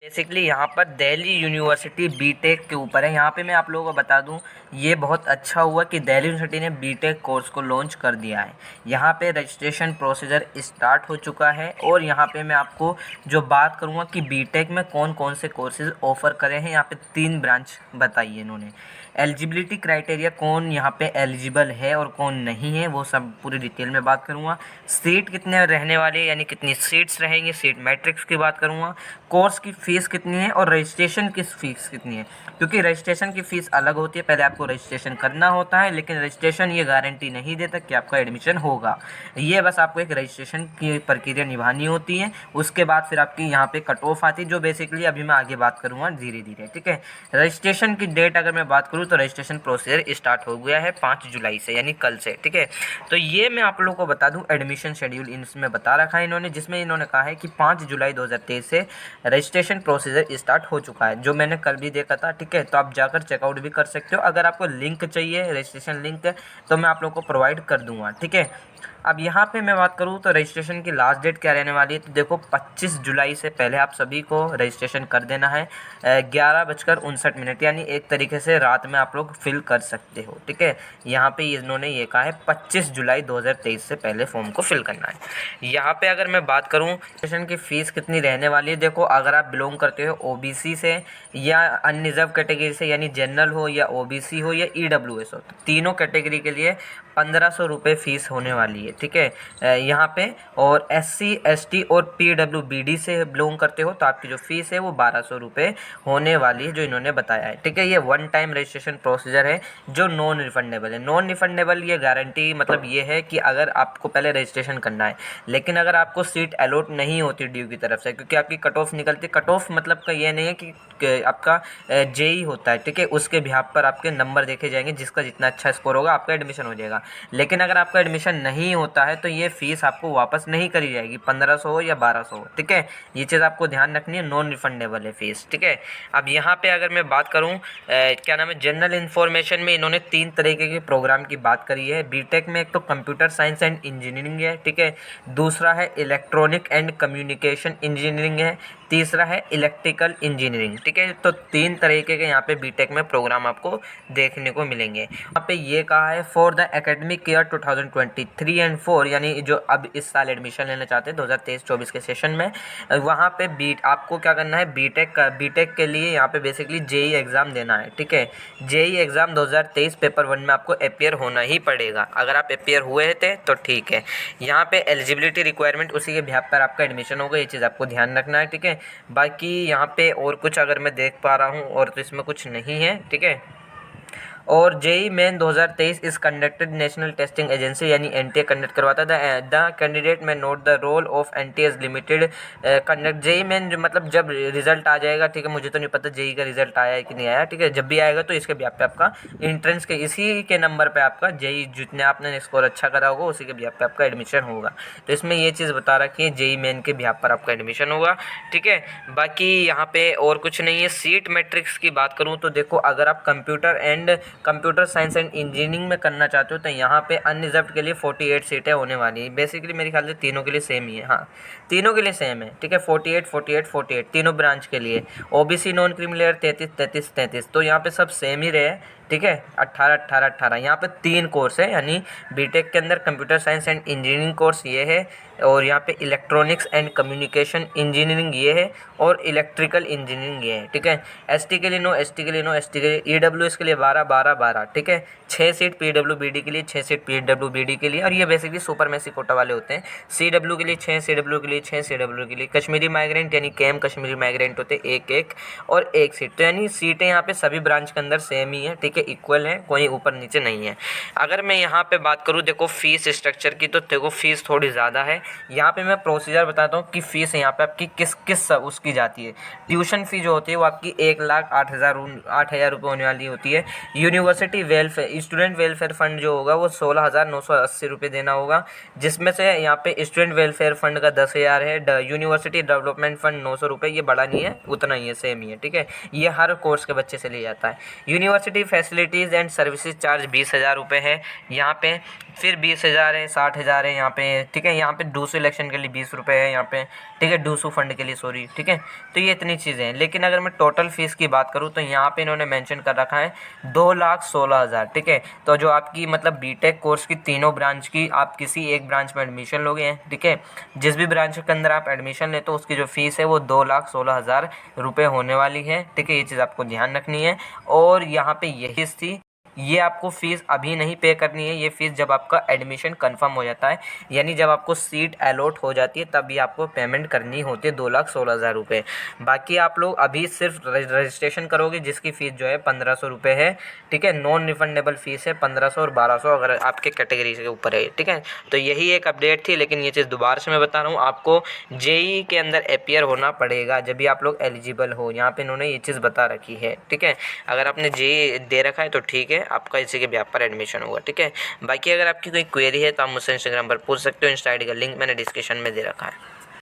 Basically यहाँ पर Delhi university BTech के ऊपर है। यहाँ पे मैं आप लोगों को बता दूँ, ये बहुत अच्छा हुआ कि दिल्ली यूनिवर्सिटी ने बीटेक कोर्स को लॉन्च कर दिया है। यहाँ पे रजिस्ट्रेशन प्रोसीजर स्टार्ट हो चुका है और यहाँ पे मैं आपको जो बात करूँगा कि बीटेक में कौन कौन से कोर्सेज ऑफ़र करे हैं। यहाँ पे 3 ब्रांच बताई है इन्होंने। एलिजिबिलिटी क्राइटेरिया, कौन यहाँ पे एलिजिबल है और कौन नहीं है, वो सब पूरी डिटेल में बात करूँगा। सीट कितने रहने वाले, यानी कितनी सीट्स रहेंगी, सीट मैट्रिक्स की बात करूँगा। कोर्स की फ़ीस कितनी है और रजिस्ट्रेशन की फ़ीस कितनी है, क्योंकि रजिस्ट्रेशन की फ़ीस अलग होती है। पहले आपको रजिस्ट्रेशन करना होता है, लेकिन रजिस्ट्रेशन ये गारंटी नहीं देता कि आपका एडमिशन होगा। ये बस आपको एक रजिस्ट्रेशन की प्रक्रिया निभानी होती है। उसके बाद फिर आपकी यहाँ पे कट ऑफ आती है, जो बेसिकली अभी मैं आगे बात करूँगा धीरे धीरे। ठीक है, रजिस्ट्रेशन की डेट अगर मैं बात करूँ तो रजिस्ट्रेशन प्रोसीजर स्टार्ट हो गया है 5 जुलाई से, यानी कल से। ठीक है, तो ये मैं आप लोगों को बता दूं, एडमिशन शेड्यूल इसमें बता रखा है इन्होंने, जिसमें इन्होंने कहा है कि 5 जुलाई 2023 से रजिस्ट्रेशन प्रोसीजर स्टार्ट हो चुका है, जो मैंने कल भी देखा था। ठीक है, तो आप जाकर चेकआउट भी कर सकते हो। अगर आपको लिंक चाहिए, रजिस्ट्रेशन लिंक, तो मैं आप लोगों को प्रोवाइड कर दूंगा। ठीक है, अब यहाँ पे मैं बात करूँ तो रजिस्ट्रेशन की लास्ट डेट क्या रहने वाली है, तो देखो 25 जुलाई से पहले आप सभी को रजिस्ट्रेशन कर देना है। 11:59, यानी एक तरीके से रात में आप लोग फिल कर सकते हो। ठीक है, यहाँ पे इन्होंने ये कहा है 25 जुलाई 2023 से पहले फॉर्म को फिल करना है। यहाँ पे अगर मैं बात करूँ रजिस्ट्रेशन की फ़ीस कितनी रहने वाली है, देखो अगर आप बिलोंग करते हो ओबीसी से या अनरिजर्व कैटेगरी से, यानी जनरल हो या ओबीसी हो या ईडब्ल्यूएस हो, तो तीनों कैटेगरी के लिए 1500 रुपये फ़ीस होने वाली है। ठीक है, यहाँ पे और एससी एसटी और पीडब्ल्यूबीडी से बिलोंग करते हो तो आपकी जो फ़ीस है वो 1200 रुपये होने वाली है, जो इन्होंने बताया है। ठीक है, ये वन टाइम रजिस्ट्रेशन प्रोसीजर है जो नॉन रिफंडेबल है। नॉन रिफंडेबल ये गारंटी मतलब ये है कि अगर आपको पहले रजिस्ट्रेशन करना है, लेकिन अगर आपको सीट अलॉट नहीं होती ड्यू की तरफ से, क्योंकि आपकी कट ऑफ निकलती, कट ऑफ मतलब का ये नहीं है कि आपका जेई होता है। ठीक है, उसके बिहाफ पर आपके नंबर देखे जाएंगे, जिसका जितना अच्छा स्कोर होगा आपका एडमिशन हो जाएगा। लेकिन अगर आपका एडमिशन नहीं होता है तो ये फ़ीस आपको वापस नहीं करी जाएगी, 1500 हो या 1200 हो। ठीक है, ये चीज़ आपको ध्यान रखनी है, नॉन रिफंडेबल है फ़ीस। ठीक है, अब यहाँ पे अगर मैं बात करूँ क्या नाम है, जनरल इन्फॉर्मेशन में इन्होंने 3 तरीके के प्रोग्राम की बात करी है। बीटेक में एक तो कंप्यूटर साइंस एंड इंजीनियरिंग है। ठीक है, दूसरा है इलेक्ट्रॉनिक एंड कम्युनिकेशन इंजीनियरिंग है, तीसरा है इलेक्ट्रिकल इंजीनियरिंग। ठीक है, तो 3 तरीके के यहाँ पे बीटेक में प्रोग्राम आपको देखने को मिलेंगे। यहाँ पे ये कहा है for the academic year 2023 and 4, यानी जो अब इस साल एडमिशन लेना चाहते हैं 2023-24 के सेशन में, वहाँ पे आपको क्या करना है, बीटेक के लिए यहाँ पे बेसिकली जेई एग्ज़ाम देना है। ठीक है, जेई एग्ज़ाम 2023 पेपर 1 में आपको अपियर होना ही पड़ेगा। अगर आप अपियर हुए थे तो ठीक है। यहाँ पे एलिजिबिलिटी रिक्वायरमेंट, उसी के बिहाफ पर आपका एडमिशन होगा, ये चीज़ आपको ध्यान रखना है। ठीक है, बाकी यहाँ पे और कुछ अगर मैं देख पा रहा हूँ और तो इसमें कुछ नहीं है। ठीक है, और JEE Main 2023 is conducted national testing agency, यानी एनटीए कंडक्ट करवाता है। द कैंडिडेट में note the role of NTA's limited conduct JEE Main, मतलब जब रिजल्ट आ जाएगा। ठीक है, मुझे तो नहीं पता जेई का रिजल्ट आया है कि नहीं आया। ठीक है, जब भी आएगा तो इसके बिहाफ पे आपका इंट्रेंस के इसी के नंबर पे आपका जेई, जितने आपने स्कोर अच्छा करा होगा उसी के बिहाफ पे आपका एडमिशन होगा। तो इसमें ये चीज़ बता रखी है, जेई मेन के बिहाफ पर आपका एडमिशन होगा। ठीक है, बाकी यहाँ पे और कुछ नहीं है। सीट मैट्रिक्स की बात करूँ तो देखो, अगर आप कंप्यूटर साइंस एंड इंजीनियरिंग में करना चाहते हो तो यहाँ पे अनरिजर्व्ड के लिए 48 सीटें होने वाली है। बेसिकली मेरे ख्याल से तीनों के लिए सेम ही है। हाँ, तीनों के लिए सेम है। ठीक है, 48 48 48 तीनों ब्रांच के लिए। ओबीसी नॉन क्रीमी लेयर 33 33 33, तो यहाँ पे सब सेम ही रहे। ठीक है, 18 18 18। यहाँ पे 3 कोर्स है, यानी बीटेक के अंदर computer science and engineering course ये है, और यहाँ पे इलेक्ट्रॉनिक्स एंड कम्युनिकेशन इंजीनियरिंग ये है, और इलेक्ट्रिकल इंजीनियरिंग ये है। ठीक है, एसटी के लिए नो, एसटी के लिए नो, एसटी के लिए, ईडब्ल्यूएस के लिए 12 12 12। ठीक है, 6 सीट पीडब्ल्यूबीडी के लिए, 6 सीट पीडब्ल्यूबीडी के लिए, और ये बेसिकली सुपरमेसी कोटा वाले होते हैं। सीडब्ल्यू के लिए 6, सीडब्ल्यू के लिए 6, सीडब्ल्यू के लिए। कश्मीरी माइग्रेंट यानी केम कश्मीरी माइग्रेंट होते हैं 1 और 1 सीट। तो यानी सीटें यहाँ पे सभी ब्रांच के अंदर सेम ही है। ठीक है, इक्वल है, कोई ऊपर नीचे नहीं है। अगर मैं यहाँ पे बात करूँ देखो फीस स्ट्रक्चर की, तो देखो फीस थोड़ी ज़्यादा है। यहाँ पे मैं प्रोसीजर बताता हूँ कि फ़ीस यहाँ पे आपकी किस किस उसकी जाती है। ट्यूशन फ़ी जो होती है वो आपकी 1,08,000 रुपये होने वाली होती है। University welfare, student welfare fund जो होगा वो 16,980 रुपये देना होगा, जिसमें से यहाँ पे स्टूडेंट वेलफेयर फ़ंड का 10,000 है। यूनिवर्सिटी डेवलपमेंट फ़ंड 900 रुपये, ये बड़ा नहीं है, उतना ही है, सेम ही है। ठीक है, ये हर कोर्स के बच्चे से लिया जाता है। University facilities and services charge 20,000 रुपये है। यहाँ पे फिर 20,000 है, 60,000 है यहाँ पे, ठीक है। यहाँ पे डूसू इलेक्शन के लिए 20 रुपये है यहाँ पे, ठीक है, डूसू फंड के लिए, सॉरी, ठीक है। तो ये इतनी चीज़ें हैं। लेकिन अगर मैं टोटल फीस की बात करूँ तो यहाँ पे इन्होंने मेंशन कर रखा है 2,16,000, ठीक है। तो जो आपकी मतलब बीटेक कोर्स की तीनों ब्रांच की आप किसी एक ब्रांच में एडमिशन लोगे हैं, ठीक है, जिस भी ब्रांच के अंदर आप एडमिशन ले तो उसकी जो फीस है वो 2,16,000 रुपये होने वाली है, ठीक है। ये चीज़ आपको ध्यान रखनी है। और यहाँ पे यही थी, ये आपको फ़ीस अभी नहीं पे करनी है, ये फ़ीस जब आपका एडमिशन कंफर्म हो जाता है, यानी जब आपको सीट अलॉट हो जाती है तभी आपको पेमेंट करनी होती है 2,16,000 रुपये। बाकी आप लोग अभी सिर्फ रजिस्ट्रेशन करोगे जिसकी फ़ीस जो है 1,500 रुपये है, ठीक है। नॉन रिफंडेबल फ़ीस है 1,500 और 1,200 अगर आपके कैटेगरी के ऊपर है, ठीक है। तो यही एक अपडेट थी। लेकिन ये चीज़ दोबारा से मैं बता रहा हूँ, आपको जेई के अंदर अपीयर होना पड़ेगा जब भी आप लोग एलिजिबल हो। यहाँ पे इन्होंने ये चीज़ बता रखी है, ठीक है। अगर आपने जेई दे रखा है तो ठीक है, आपका इसी के ब्याह पर एडमिशन होगा, ठीक है। बाकी अगर आपकी कोई क्वेरी है तो आप मुझसे इंस्टाग्राम पर पूछ सकते हो। इंस्टा आईडी का लिंक मैंने डिस्क्रिप्शन में दे रखा है।